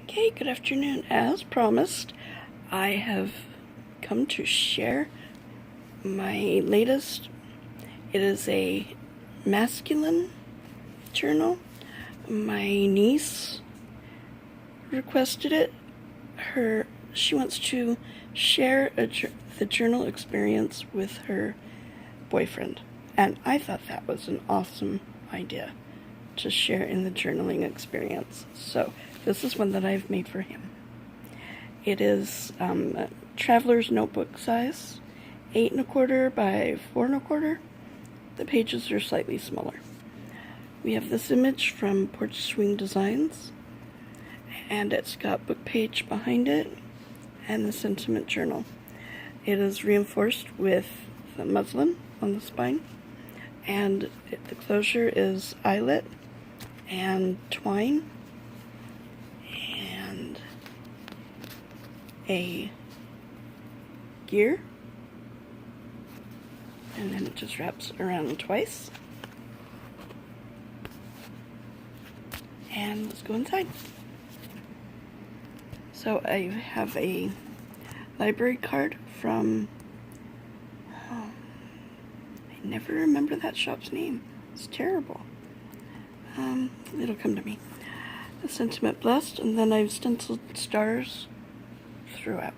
Okay, good afternoon. As promised, I have come to share my latest. It is a masculine journal. My niece requested it. She wants to share the journal experience with her boyfriend, and I thought that was an awesome idea to share in the journaling experience. So this is one that I've made for him. It is a traveler's notebook size, 8 1/4 by 4 1/4. The pages are slightly smaller. We have this image from Porch Swing Designs, and it's got book page behind it and the sentiment journal. It is reinforced with the muslin on the spine, and the closure is eyelet and twine and a gear, and then it just wraps around twice. And let's go inside. So I have a library card from, I never remember that shop's name. It's terrible. It'll come to me. A sentiment blessed, and then I've stenciled stars throughout.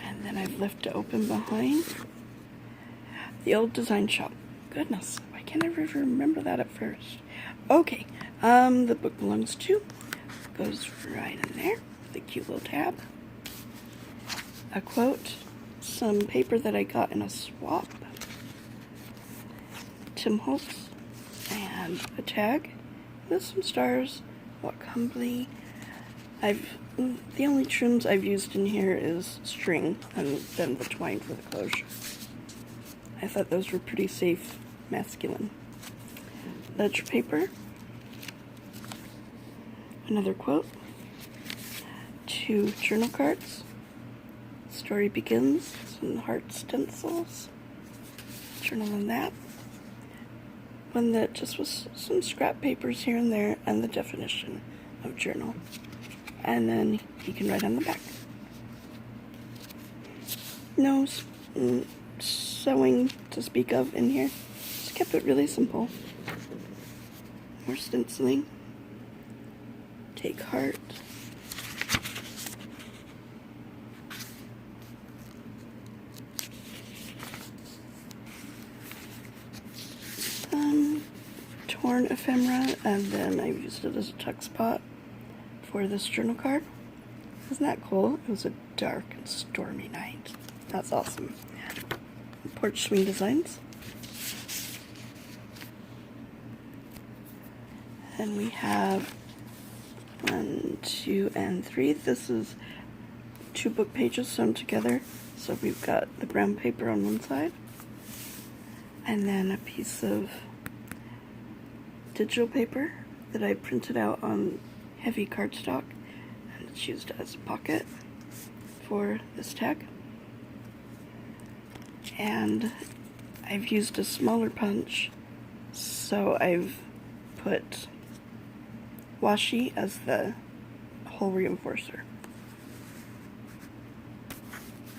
And then I've left it open behind. The old design shop. Goodness, why can't I ever remember that at first? Okay, the book belongs to. Goes right in there. The cute little tab. A quote. Some paper that I got in a swap. Tim Holtz. And a tag with some stars. Walk humbly. The only trims I've used in here is string and then the twine for the closure. I thought those were pretty safe, masculine. Ledger paper. Another quote. 2 journal cards. Story begins. Some heart stencils. Journal on that. One that just was some scrap papers here and there, and the definition of journal. And then you can write on the back. No sewing to speak of in here. Just kept it really simple. More stenciling. Take heart. Torn ephemera, and then I used it as a tuck spot for this journal card. Isn't that cool? It was a dark and stormy night. That's awesome. Porch Swing Designs. And we have 1, 2, and 3. This is 2 book pages sewn together. So we've got the brown paper on one side, and then a piece of digital paper that I printed out on heavy cardstock, and it's used as a pocket for this tag. And I've used a smaller punch, so I've put washi as the hole reinforcer.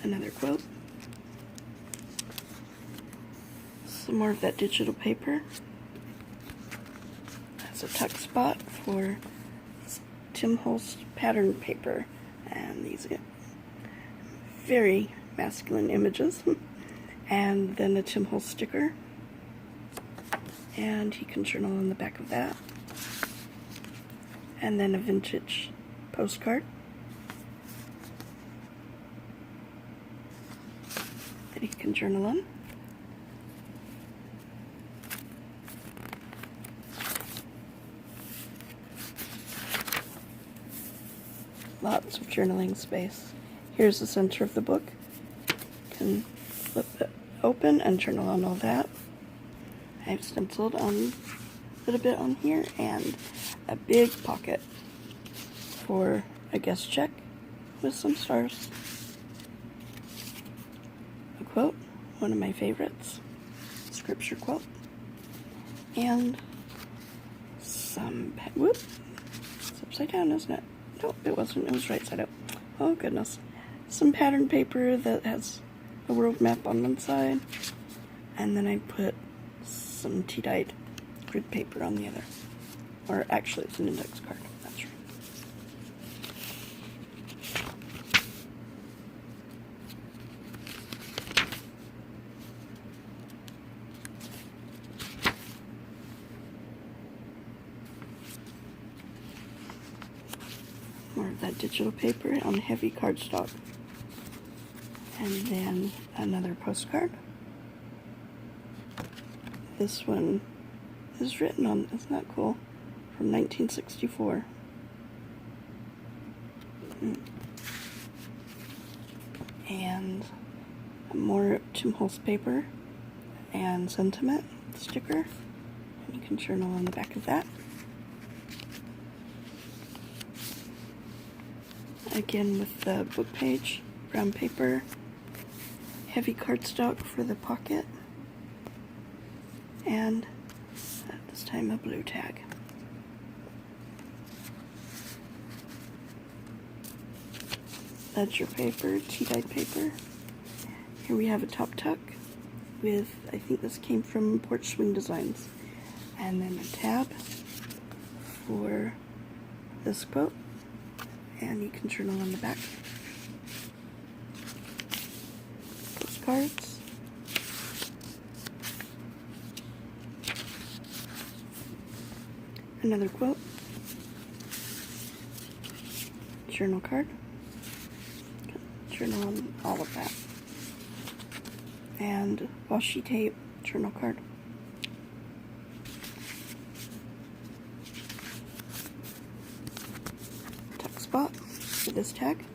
Another quote. Some more of that digital paper. That's a tuck spot for Tim Holtz pattern paper, and these are very masculine images. And then a Tim Holtz sticker, and he can journal on the back of that. And then a vintage postcard that he can journal on. Lots of journaling space. Here's the center of the book. You can flip it open and journal on all that. I've stenciled on a little bit on here, and a big pocket for a guest check with some stars. A quote, one of my favorites, scripture quote, and some upside down, isn't it? Nope, it wasn't. It was right side up. Oh, goodness. Some pattern paper that has a world map on one side. And then I put some tea-dyed grid paper on the other. Or actually, it's an index card. That's right. More of that digital paper on heavy cardstock. And then another postcard. This one is written on, isn't that cool? From 1964. And more Tim Holtz paper and sentiment sticker. And you can journal on the back of that. Again with the book page, brown paper, heavy cardstock for the pocket, and this time a blue tag. Ledger paper, tea-dyed paper. Here we have a top tuck with, I think this came from Porch Swing Designs. And then a tab for this quote. And you can journal on the back. Postcards. Another quote. Journal card. Journal on all of that. And washi tape journal card. Tuck spot for this tag.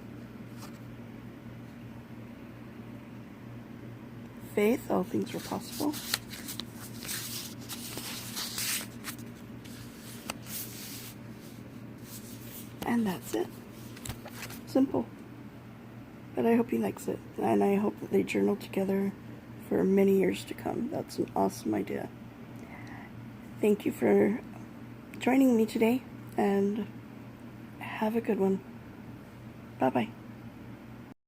Faith, all things are possible. And that's it. Simple. But I hope he likes it. And I hope that they journal together for many years to come. That's an awesome idea. Thank you for joining me today. And have a good one. Bye-bye.